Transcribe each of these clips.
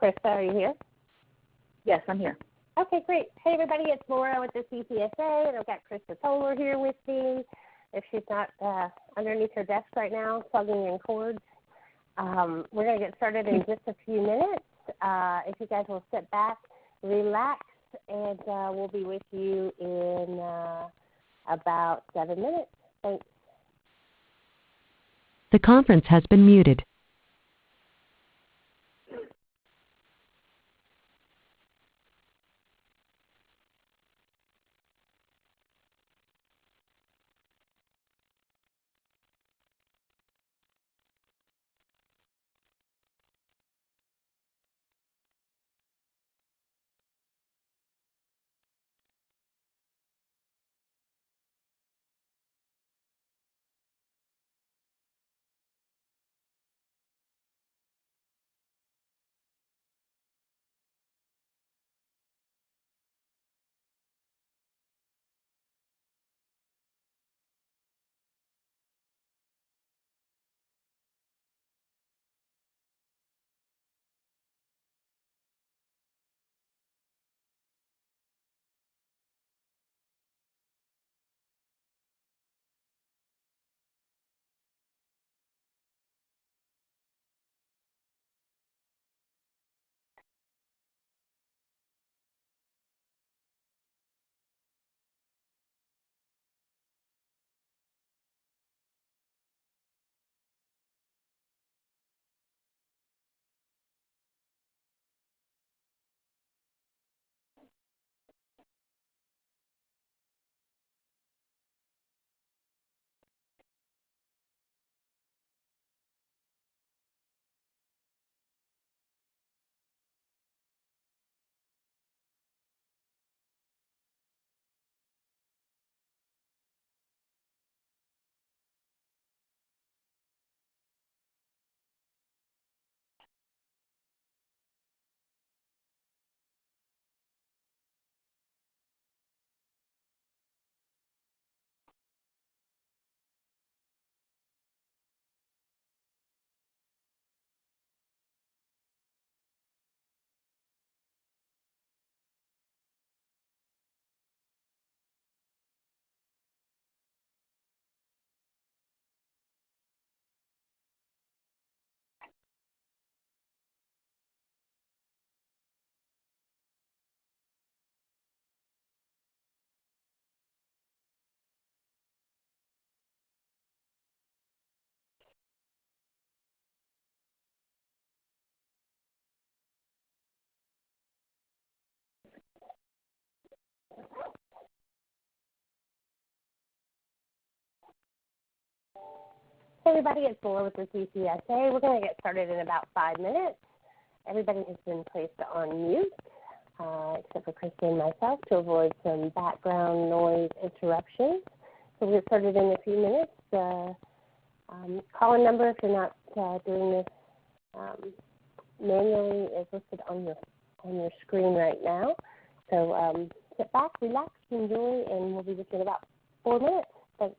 Krista, are you here? Yes, I'm here. Okay, great. Hey, everybody, it's Laura with the CCSA, and I've got Christa Toler here with me. If she's not underneath her desk right now plugging in cords. We're going to get started in just a few minutes. If you guys will sit back, relax, and we'll be with you in about 7 minutes. Thanks. The conference has been muted. Hey, everybody, it's Laura with the CCSA. We're going to get started in about 5 minutes. Everybody has been placed on mute, except for Krista and myself, to avoid some background noise interruptions. So we'll get started in a few minutes. Call-in number, if you're not doing this manually, is listed on your screen right now. So sit back, relax, enjoy, and we'll be with you in about 4 minutes. Thanks.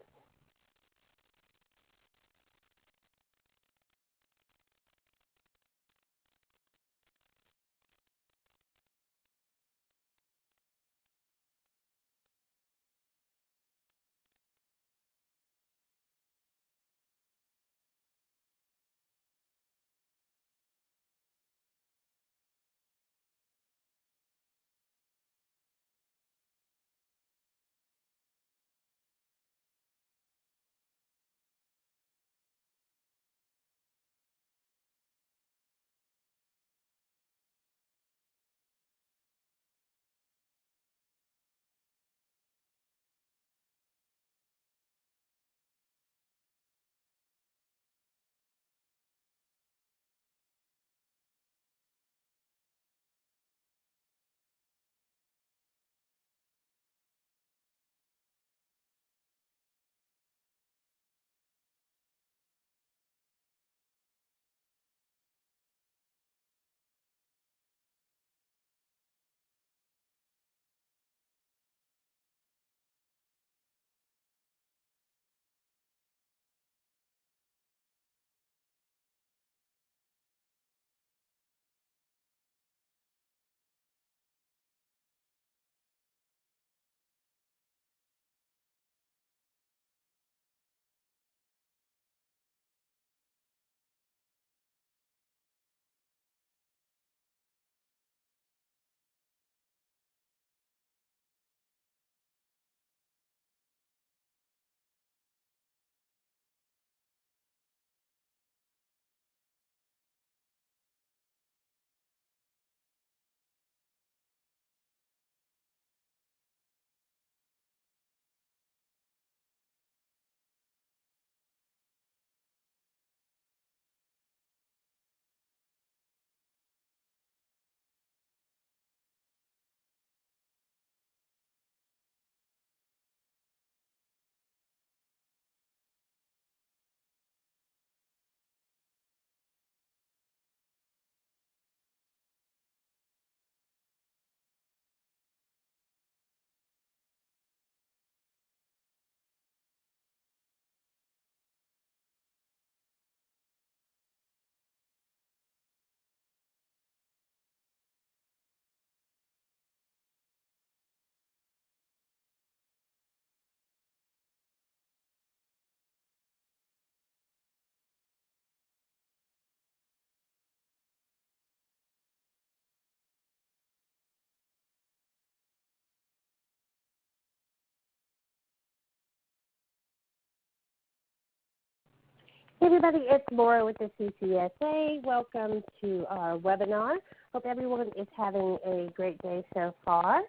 Hey everybody, it's Laura with the CCSA. Welcome to our webinar. Hope everyone is having a great day so far.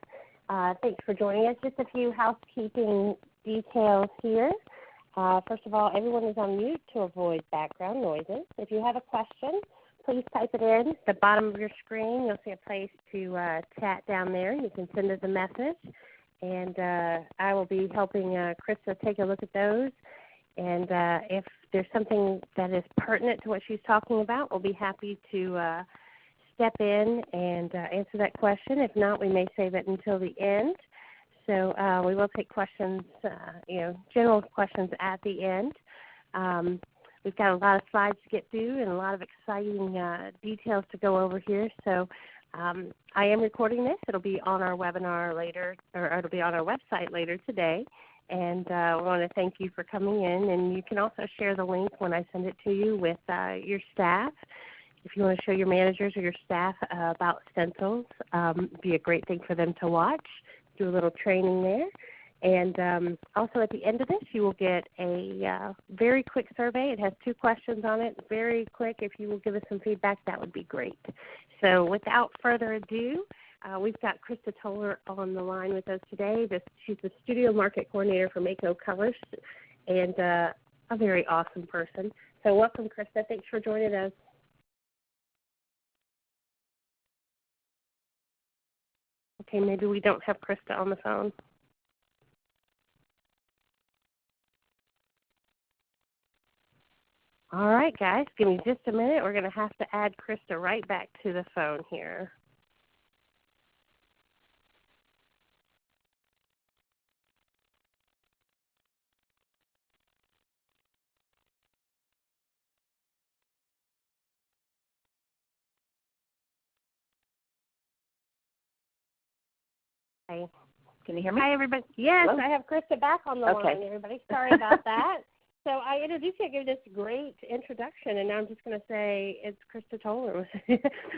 Thanks for joining us. Just a few housekeeping details here. First of all, everyone is on mute to avoid background noises. If you have a question, please type it in. At the bottom of your screen, you'll see a place to chat down there. You can send us a message, and I will be helping Christa take a look at those. And if there's something that is pertinent to what she's talking about, we'll be happy to step in and answer that question. If not, we may save it until the end. So we will take questions, general questions at the end. We've got a lot of slides to get through and a lot of exciting details to go over here. So I am recording this. It'll be on our webinar later, or it'll be on our website later today. And we want to thank you for coming in. And you can also share the link when I send it to you with your staff. If you want to show your managers or your staff about stencils, it'd be a great thing for them to watch. Do a little training there. And also at the end of this, you will get a very quick survey. It has 2 questions on it, very quick. If you will give us some feedback, that would be great. So without further ado, we've got Christa Toler on the line with us today. She's the Studio Market Coordinator for Mayco Colors and a very awesome person. So welcome, Christa. Thanks for joining us. Okay, maybe we don't have Christa on the phone. All right, guys, give me just a minute. We're going to have to add Christa right back to the phone here. Hi. Can you hear me? Hi, everybody. Yes, Hello? I have Christa back on the line, everybody. Sorry about that. So I introduced you, I gave this great introduction, and now I'm just going to say it's Christa Toler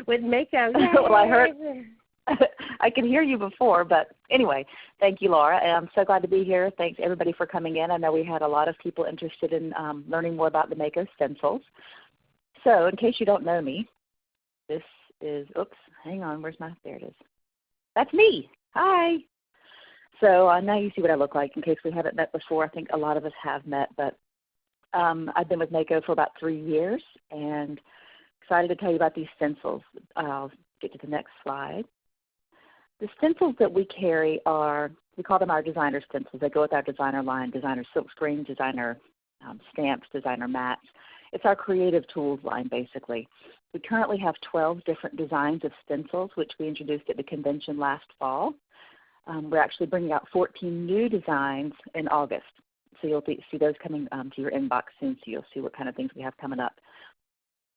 with Mayco. Well, I heard, I could hear you before, but anyway, thank you, Laura. And I'm so glad to be here. Thanks, everybody, for coming in. I know we had a lot of people interested in learning more about the Mayco stencils. So in case you don't know me, this is, oops, hang on, there it is. That's me. Hi. So now you see what I look like in case we haven't met before. I think a lot of us have met, but I've been with Mayco for about 3 years and excited to tell you about these stencils. I'll get to the next slide. The stencils that we carry are, we call them our designer stencils. They go with our designer line, designer silkscreen, designer stamps, designer mats. It's our creative tools line, basically. We currently have 12 different designs of stencils, which we introduced at the convention last fall. We're actually bringing out 14 new designs in August. So you'll see those coming to your inbox soon, so you'll see what kind of things we have coming up.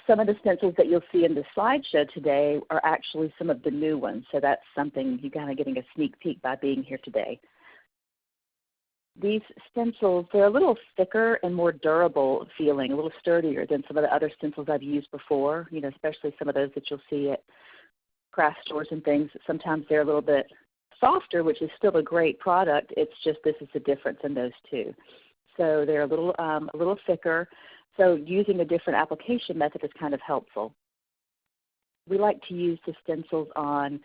Some of the stencils that you'll see in the slideshow today are actually some of the new ones, so that's something you're kind of getting a sneak peek by being here today. These stencils, they're a little thicker and more durable feeling, a little sturdier than some of the other stencils I've used before, especially some of those that you'll see at craft stores and things. Sometimes they're a little bit softer, which is still a great product. It's just this is the difference in those two. So they're a little thicker. So using a different application method is kind of helpful. We like to use the stencils on,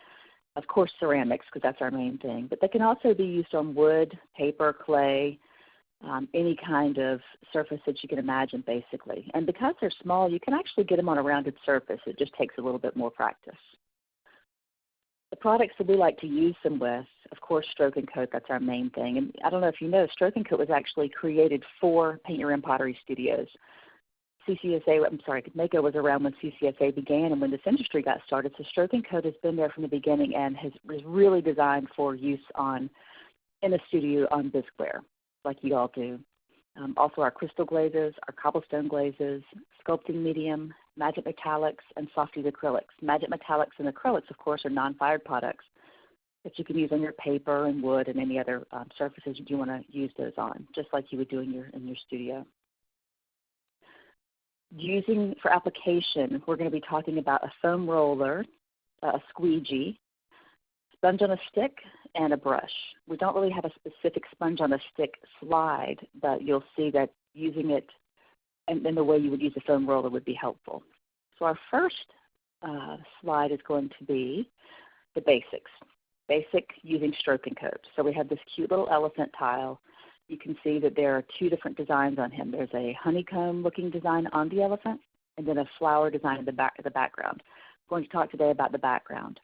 of course, ceramics, because that's our main thing. But they can also be used on wood, paper, clay, any kind of surface that you can imagine, basically. And because they're small, you can actually get them on a rounded surface. It just takes a little bit more practice. The products that we like to use them with, of course, Stroke and Coat, that's our main thing. And I don't know if you know, Stroke and Coat was actually created for Paint Your Own Pottery Studios. Mayco was around when CCSA began and when this industry got started. So Stroke and Coat has been there from the beginning and was really designed for use in a studio on bisqueware, like you all do. Also our crystal glazes, our cobblestone glazes, sculpting medium, magic metallics, and softies acrylics. Magic metallics and acrylics, of course, are non-fired products that you can use on your paper and wood and any other surfaces you want to use those on, just like you would do in your studio. Using for application, we're going to be talking about a foam roller, a squeegee, sponge on a stick, and a brush. We don't really have a specific sponge on a stick slide, but you'll see that using it and then the way you would use a foam roller would be helpful. So our first slide is going to be the basics. Basic using stroke and coat. So we have this cute little elephant tile. You can see that there are two different designs on him. There's a honeycomb looking design on the elephant and then a flower design in the background. I'm going to talk today about the background.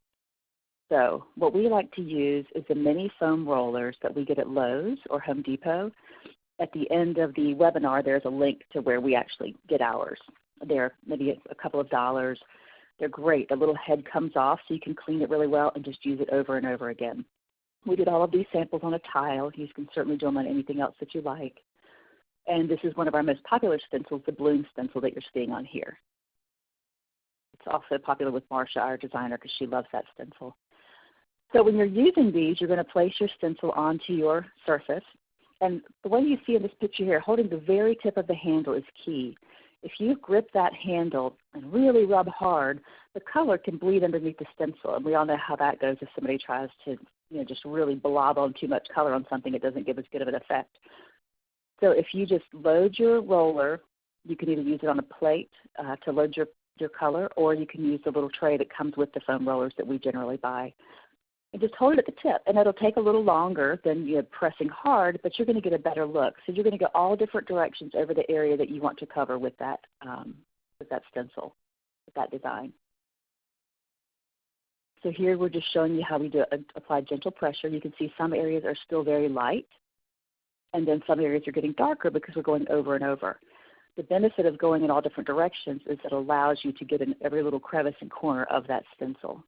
So what we like to use is the mini foam rollers that we get at Lowe's or Home Depot. At the end of the webinar, there's a link to where we actually get ours. They're maybe a couple of dollars. They're great. The little head comes off so you can clean it really well and just use it over and over again. We did all of these samples on a tile. You can certainly do them on anything else that you like. And this is one of our most popular stencils, the bloom stencil that you're seeing on here. It's also popular with Marcia, our designer, because she loves that stencil. So when you're using these, you're going to place your stencil onto your surface. And the way you see in this picture here, holding the very tip of the handle is key. If you grip that handle and really rub hard, the color can bleed underneath the stencil. And we all know how that goes if somebody tries to just really blob on too much color on something. It doesn't give as good of an effect. So if you just load your roller, you can either use it on a plate to load your color, or you can use the little tray that comes with the foam rollers that we generally buy. And just hold it at the tip, and it'll take a little longer than pressing hard, but you're going to get a better look. So you're going to go all different directions over the area that you want to cover with that stencil, with that design. So here we're just showing you how we apply gentle pressure. You can see some areas are still very light, and then some areas are getting darker because we're going over and over. The benefit of going in all different directions is it allows you to get in every little crevice and corner of that stencil.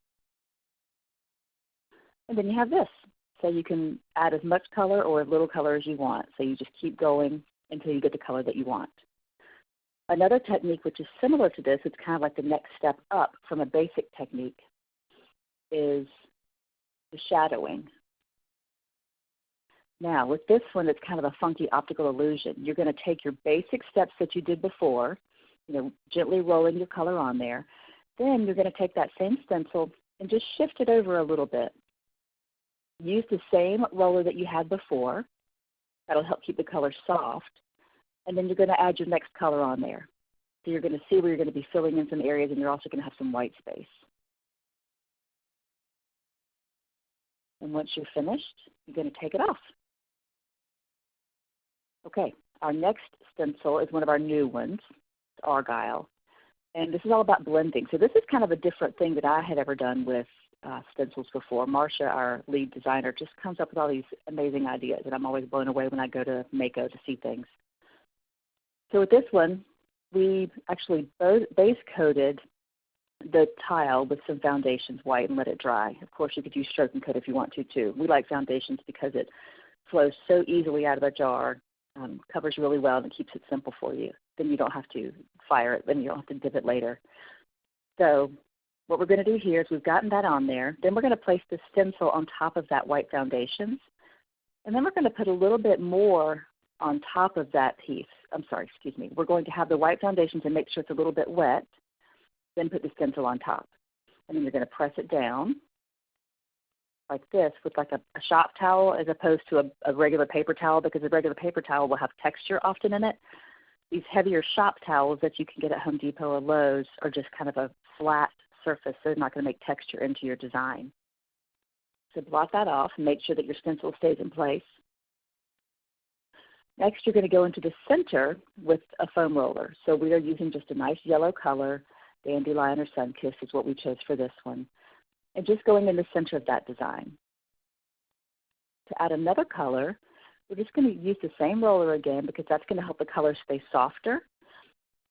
And then you have this. So you can add as much color or as little color as you want. So you just keep going until you get the color that you want. Another technique which is similar to this, it's kind of like the next step up from a basic technique, is the shadowing. Now with this one, it's kind of a funky optical illusion. You're going to take your basic steps that you did before, gently rolling your color on there. Then you're going to take that same stencil and just shift it over a little bit. Use the same roller that you had before. That'll help keep the color soft. And then you're going to add your next color on there. So you're going to see where you're going to be filling in some areas, and you're also going to have some white space. And once you're finished, you're going to take it off. Okay, our next stencil is one of our new ones, it's Argyle. And this is all about blending. So this is kind of a different thing that I had ever done with stencils before. Marcia, our lead designer, just comes up with all these amazing ideas, and I'm always blown away when I go to Mayco to see things. So with this one, we actually base coated the tile with some foundations white and let it dry. Of course, you could use stroke and coat if you want to too. We like foundations because it flows so easily out of the jar, covers really well, and keeps it simple for you. Then you don't have to fire it, then you don't have to dip it later. So what we're going to do here is we've gotten that on there. Then we're going to place the stencil on top of that white foundations. And then we're going to put a little bit more on top of that piece. We're going to have the white foundations and make sure it's a little bit wet. Then put the stencil on top. And then you're going to press it down like this with like a shop towel as opposed to a regular paper towel, because a regular paper towel will have texture often in it. These heavier shop towels that you can get at Home Depot or Lowe's are just kind of a flat surface, so they're not going to make texture into your design. So blot that off and make sure that your stencil stays in place. Next, you're going to go into the center with a foam roller. So we are using just a nice yellow color. Dandelion or Sunkiss is what we chose for this one. And just going in the center of that design. To add another color, we're just going to use the same roller again because that's going to help the color stay softer,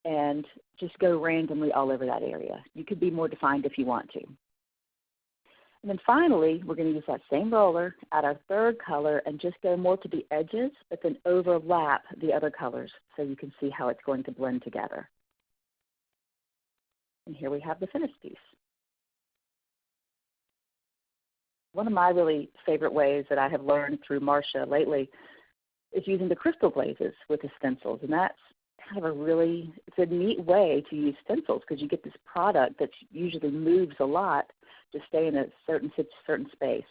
and just go randomly all over that area. You could be more defined if you want to. And then finally, we're going to use that same roller, add our third color, and just go more to the edges, but then overlap the other colors so you can see how it's going to blend together. And here we have the finished piece. One of my really favorite ways that I have learned through Marcia lately is using the crystal glazes with the stencils, and that's kind of it's a neat way to use stencils because you get this product that usually moves a lot to stay in a certain space.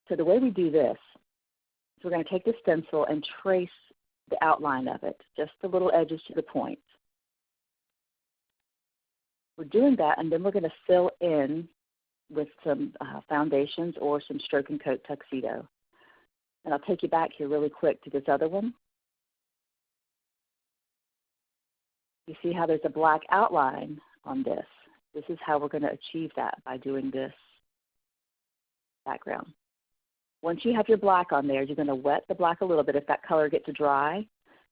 So the way we do this is we're going to take the stencil and trace the outline of it, just the little edges to the points. We're doing that, and then we're going to fill in with some foundations or some stroke and coat tuxedo. And I'll take you back here really quick to this other one. You see how there's a black outline on this. This is how we're going to achieve that, by doing this background. Once you have your black on there, you're going to wet the black a little bit. If that color gets dry,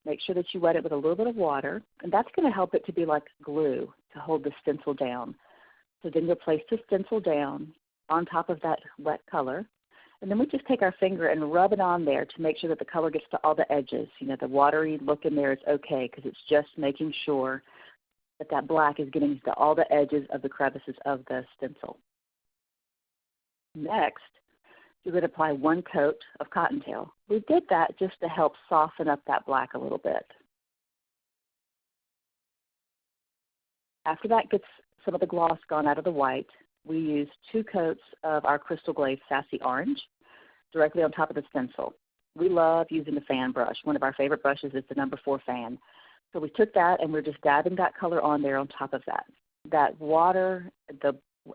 make sure that you wet it with a little bit of water, and that's going to help it to be like glue to hold the stencil down. So then you'll place the stencil down on top of that wet color, and then we just take our finger and rub it on there to make sure that the color gets to all the edges. You know, the watery look in there is okay because it's just making sure that that black is getting to all the edges of the crevices of the stencil. Next, you're going to apply one coat of cottontail. We did that just to help soften up that black a little bit. After that gets some of the gloss gone out of the white, we use 2 coats of our Crystal Glaze Sassy Orange directly on top of the stencil. We love using the fan brush. One of our favorite brushes is the No. 4 fan. So we took that and we're just dabbing that color on there on top of that. That water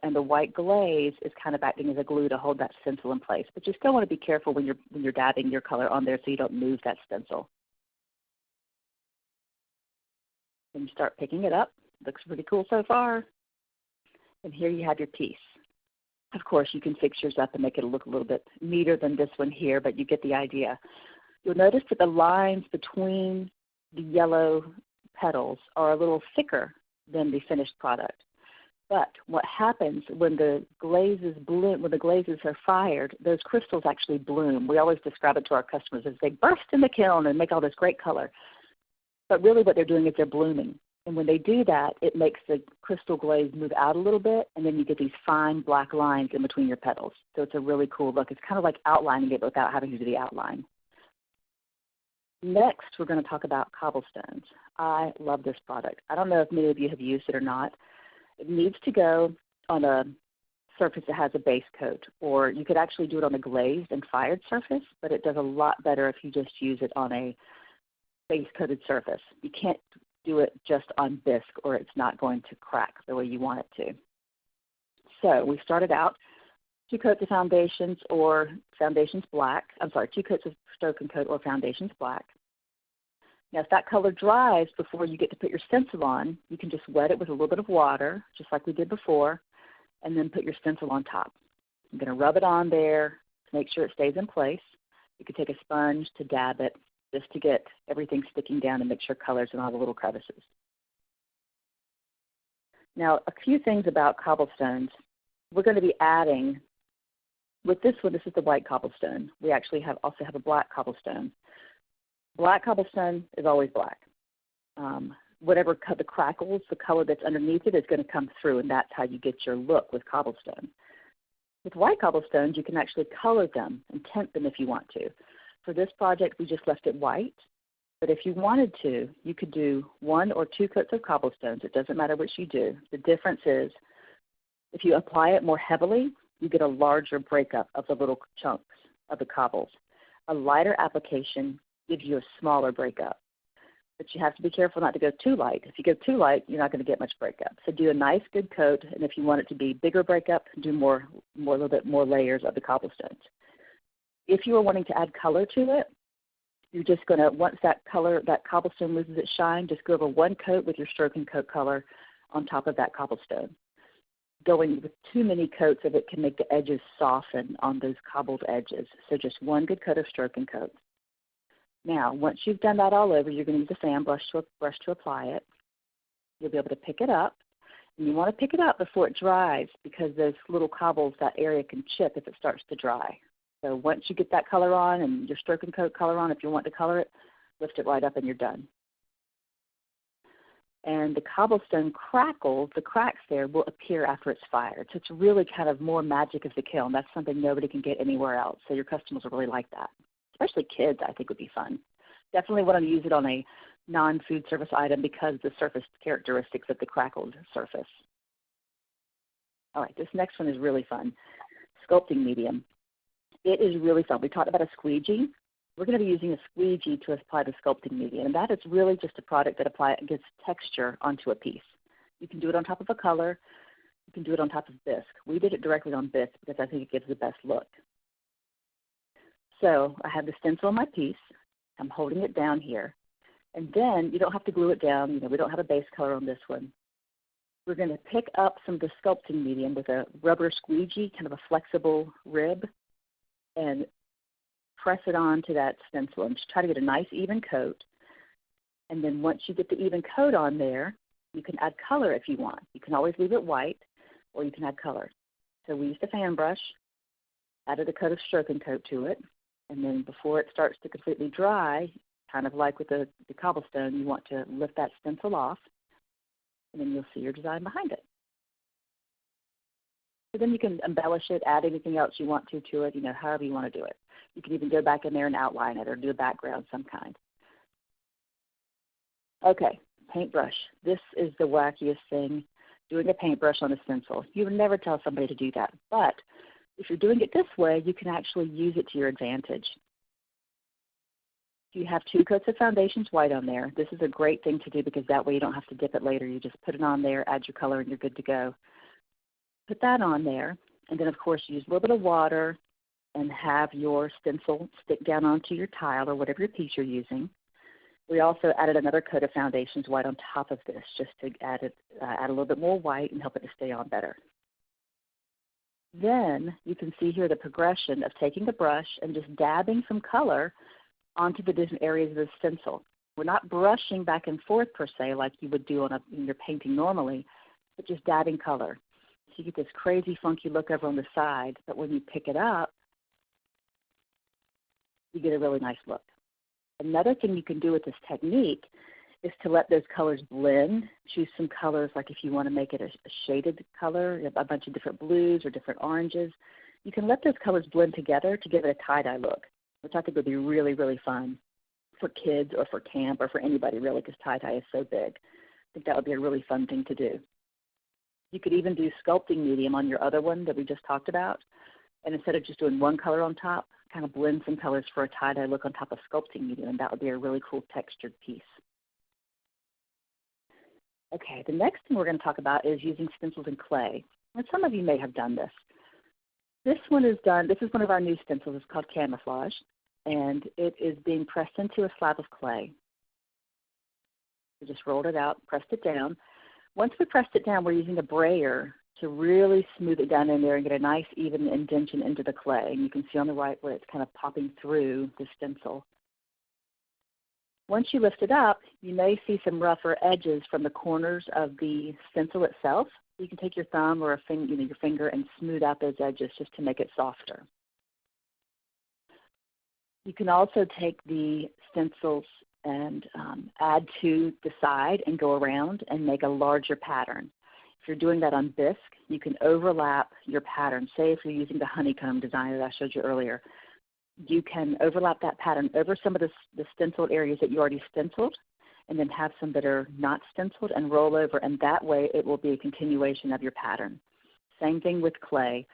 and the white glaze is kind of acting as a glue to hold that stencil in place. But you still want to be careful when you're dabbing your color on there so you don't move that stencil. Then you start picking it up. Looks pretty cool so far. And here you have your piece. Of course, you can fix yours up and make it look a little bit neater than this one here, but you get the idea. You'll notice that the lines between the yellow petals are a little thicker than the finished product. But what happens when the glazes bloom, when the glazes are fired, those crystals actually bloom. We always describe it to our customers as they burst in the kiln and make all this great color. But really what they're doing is they're blooming. And when they do that, it makes the crystal glaze move out a little bit, and then you get these fine black lines in between your petals. So it's a really cool look. It's kind of like outlining it without having to do the outline. Next, we're going to talk about cobblestones. I love this product. I don't know if many of you have used it or not. It needs to go on a surface that has a base coat, or you could actually do it on a glazed and fired surface, but it does a lot better if you just use it on a base-coated surface. You can't do it just on bisque or it's not going to crack the way you want it to. So we started out 2 coats of foundations or foundations black. 2 coats of stroke and coat or foundations black. Now if that color dries before you get to put your stencil on, you can just wet it with a little bit of water, just like we did before, and then put your stencil on top. I'm going to rub it on there to make sure it stays in place. You could take a sponge to dab it, just to get everything sticking down and make sure color's in all the little crevices. Now, a few things about cobblestones. We're going to be adding, with this one, this is the white cobblestone. We actually also have a black cobblestone. Black cobblestone is always black. Whatever the crackles, the color that's underneath it is going to come through, and that's how you get your look with cobblestone. With white cobblestones, you can actually color them and tint them if you want to. For this project, we just left it white, but if you wanted to, you could do 1 or 2 coats of cobblestones. It doesn't matter which you do. The difference is if you apply it more heavily, you get a larger breakup of the little chunks of the cobbles. A lighter application gives you a smaller breakup, but you have to be careful not to go too light. If you go too light, you're not going to get much breakup. So do a nice, good coat, and if you want it to be bigger breakup, do a little bit more layers of the cobblestones. If you are wanting to add color to it, you're just going to, once that cobblestone loses its shine, just go over 1 coat with your stroke and coat color on top of that cobblestone. Going with too many coats of it can make the edges soften on those cobbled edges. So just 1 good coat of stroke and coat. Now, once you've done that all over, you're going to use a fan brush to apply it. You'll be able to pick it up. And you want to pick it up before it dries because those little cobbles, that area can chip if it starts to dry. So once you get that color on and your stroke and coat color on, if you want to color it, lift it right up and you're done. And the cobblestone crackles, the cracks there will appear after it's fired. So it's really kind of more magic of the kiln. That's something nobody can get anywhere else. So your customers will really like that. Especially kids, I think, would be fun. Definitely want to use it on a non-food service item because of the surface characteristics of the crackled surface. All right, this next one is really fun. Sculpting medium. It is really fun. We talked about a squeegee. we're going to be using a squeegee to apply the sculpting medium, and that is really just a product that gives texture onto a piece. You can do it on top of a color. You can do it on top of bisque. We did it directly on bisque because I think it gives the best look. So I have the stencil on my piece. I'm holding it down here. And then you don't have to glue it down. You know, we don't have a base color on this one. We're going to pick up some of the sculpting medium with a rubber squeegee, kind of a flexible rib, and press it onto that stencil and just try to get a nice even coat. And then once you get the even coat on there, you can add color if you want. You can always leave it white, or you can add color. So we used a fan brush, added a coat of stroking coat to it, and then before it starts to completely dry, kind of like with the cobblestone, you want to lift that stencil off, and then you'll see your design behind it. So then you can embellish it, add anything else you want to it, you know, however you want to do it. You can even go back in there and outline it or do a background of some kind. Okay, paintbrush. This is the wackiest thing, doing a paintbrush on a stencil. You would never tell somebody to do that, but if you're doing it this way, you can actually use it to your advantage. If you have 2 coats of foundations white on there, this is a great thing to do because that way you don't have to dip it later. You just put it on there, add your color, and you're good to go. Put that on there, and then of course use a little bit of water and have your stencil stick down onto your tile or whatever your piece you're using. We also added another coat of foundations white on top of this just to add a little bit more white and help it to stay on better. Then you can see here the progression of taking the brush and just dabbing some color onto the different areas of the stencil. We're not brushing back and forth per se like you would do in your painting normally, but just dabbing color. So you get this crazy funky look over on the side, but when you pick it up, you get a really nice look. Another thing you can do with this technique is to let those colors blend. Choose some colors, like if you want to make it a shaded color, a bunch of different blues or different oranges. You can let those colors blend together to give it a tie-dye look, which I think would be really, really fun for kids or for camp or for anybody really, because tie-dye is so big. I think that would be a really fun thing to do. You could even do sculpting medium on your other one that we just talked about, and instead of just doing one color on top, kind of blend some colors for a tie-dye look on top of sculpting medium, and that would be a really cool textured piece. Okay, the next thing we're going to talk about is using stencils and clay. And some of you may have done this. This one is done, this is one of our new stencils. It's called Camouflage, and it is being pressed into a slab of clay. We just rolled it out, pressed it down. Once we pressed it down, we're using a brayer to really smooth it down in there and get a nice even indentation into the clay. And you can see on the right where it's kind of popping through the stencil. Once you lift it up, you may see some rougher edges from the corners of the stencil itself. You can take your thumb or your finger and smooth out those edges just to make it softer. You can also take the stencils and add to the side and go around and make a larger pattern. If you're doing that on bisque, you can overlap your pattern. Say if you're using the honeycomb design that I showed you earlier, you can overlap that pattern over some of the stenciled areas that you already stenciled, and then have some that are not stenciled and roll over, and that way it will be a continuation of your pattern. Same thing with clay.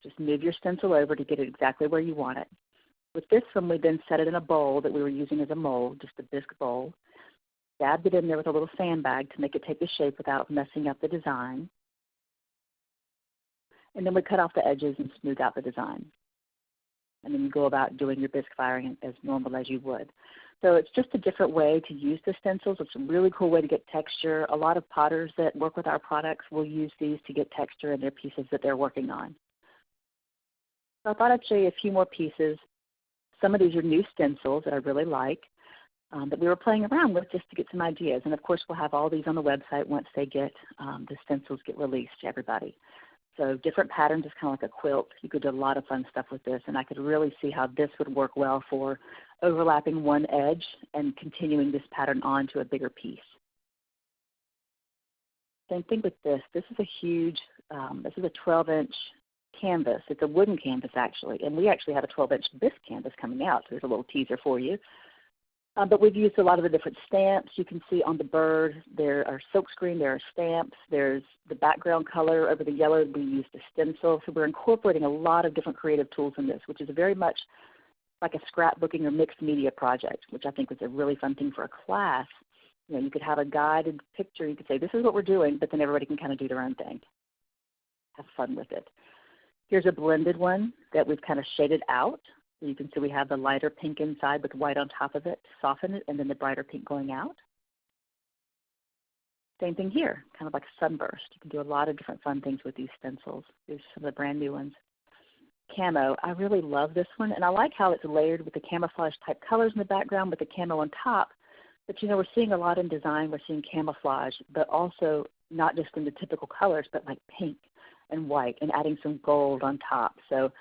Just move your stencil over to get it exactly where you want it. With this one, we then set it in a bowl that we were using as a mold, just a bisque bowl. Dabbed it in there with a little sandbag to make it take the shape without messing up the design. And then we cut off the edges and smooth out the design. And then you go about doing your bisque firing as normal as you would. So it's just a different way to use the stencils. It's a really cool way to get texture. A lot of potters that work with our products will use these to get texture in their pieces that they're working on. So I thought I'd show you a few more pieces. Some of these are new stencils that I really like that we were playing around with just to get some ideas. And of course, we'll have all these on the website once they get, the stencils get released to everybody. So different patterns is kind of like a quilt. You could do a lot of fun stuff with this, and I could really see how this would work well for overlapping one edge and continuing this pattern on to a bigger piece. Same thing with this. This is a huge, this is a 12-inch canvas. It's a wooden canvas actually, and we actually have a 12-inch bisque canvas coming out, so there's a little teaser for you. But we've used a lot of the different stamps. You can see on the bird there are silkscreen, there are stamps, there's the background color over the yellow. We used a stencil, so we're incorporating a lot of different creative tools in this, which is very much like a scrapbooking or mixed media project, which I think was a really fun thing for a class. You know, you could have a guided picture. You could say, this is what we're doing, but then everybody can kind of do their own thing. Have fun with it. Here's a blended one that we've kind of shaded out. So you can see we have the lighter pink inside with white on top of it to soften it, and then the brighter pink going out. Same thing here, kind of like sunburst. You can do a lot of different fun things with these stencils. Here's some of the brand new ones. Camo, I really love this one, and I like how it's layered with the camouflage type colors in the background with the camo on top. But, you know, we're seeing a lot in design. We're seeing camouflage, but also not just in the typical colors, but like pink and white and adding some gold on top. So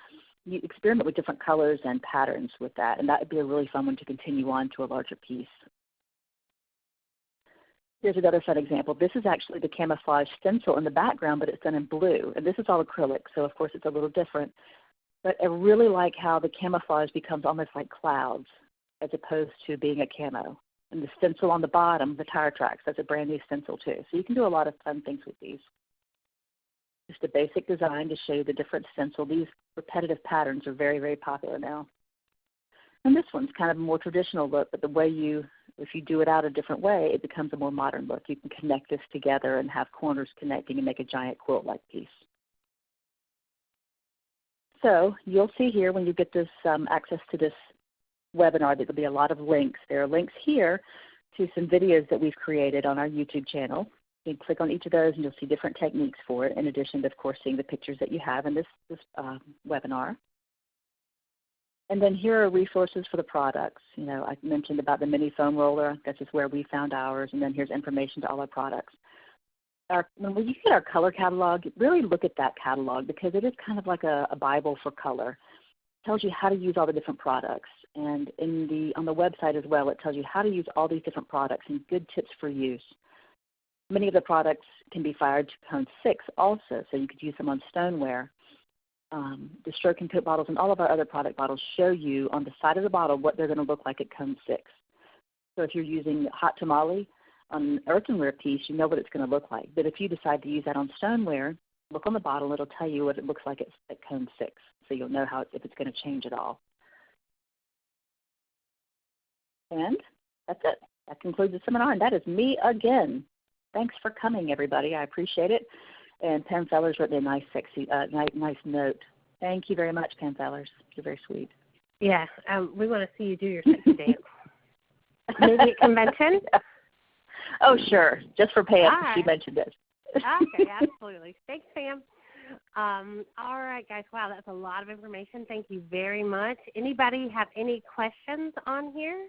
you experiment with different colors and patterns with that, and that would be a really fun one to continue on to a larger piece. Here's another fun example. This is actually the camouflage stencil in the background, but it's done in blue. And this is all acrylic, so of course it's a little different. But I really like how the camouflage becomes almost like clouds as opposed to being a camo. And the stencil on the bottom, the tire tracks, that's a brand new stencil too. So you can do a lot of fun things with these. Just a basic design to show you the different stencil. These repetitive patterns are very, very popular now. And this one's kind of a more traditional look, but the way if you do it out a different way, it becomes a more modern look. You can connect this together and have corners connecting and make a giant quilt-like piece. So you'll see here when you get this access to this webinar, there will be a lot of links. There are links here to some videos that we've created on our YouTube channel. You can click on each of those and you'll see different techniques for it, in addition to, of course, seeing the pictures that you have in this webinar. And then here are resources for the products. You know, I mentioned about the mini foam roller. That's just where we found ours. And then here's information to all our products. When you get our color catalog, really look at that catalog because it is kind of like a Bible for color. It tells you how to use all the different products. And on the website as well, it tells you how to use all these different products and good tips for use. Many of the products can be fired to cone 6 also, so you could use them on stoneware. The stroke and coat bottles and all of our other product bottles show you on the side of the bottle what they're going to look like at cone 6. So if you're using hot tamale on an earthenware piece, you know what it's going to look like. But if you decide to use that on stoneware, look on the bottle. It'll tell you what it looks like at cone 6, so you'll know if it's going to change at all. And that's it. That concludes the seminar, and that is me again. Thanks for coming, everybody. I appreciate it. And Pam Fellers wrote me a nice, sexy, nice note. Thank you very much, Pam Fellers. You're very sweet. Yeah, we want to see you do your sexy dance. Maybe at convention? Oh, sure. Just for Pam. Right. She mentioned it. Okay, absolutely. Thanks, Pam. All right, guys. Wow, that's a lot of information. Thank you very much. Anybody have any questions on here?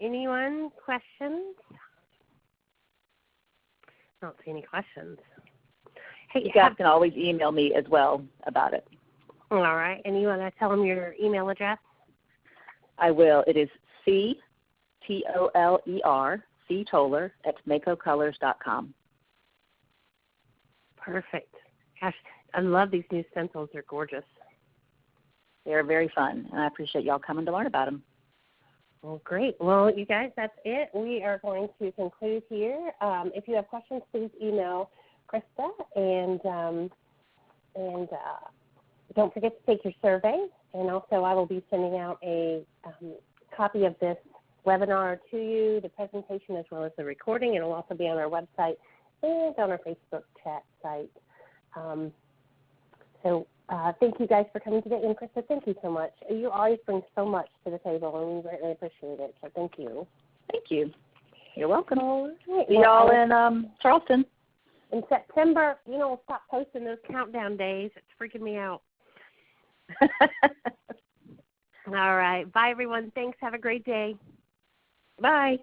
Anyone? Questions? I don't see any questions. Hey, you guys can always email me as well about it. All right. And you want to tell them your email address? I will. It is ctoler@maycocolors.com. Perfect. Gosh, I love these new stencils. They're gorgeous. They're very fun, and I appreciate y'all coming to learn about them. Well, great. Well, you guys, that's it. We are going to conclude here. If you have questions, please email Christa, and don't forget to take your survey. And also, I will be sending out a copy of this webinar to you, the presentation as well as the recording. It will also be on our website and on our Facebook chat site. Thank you guys for coming today. And Christa, thank you so much. You always bring so much to the table, and we greatly appreciate it. So thank you. Thank you. You're welcome. All right. See y'all in Charleston. In September, we'll stop posting those countdown days. It's freaking me out. All right. Bye, everyone. Thanks. Have a great day. Bye.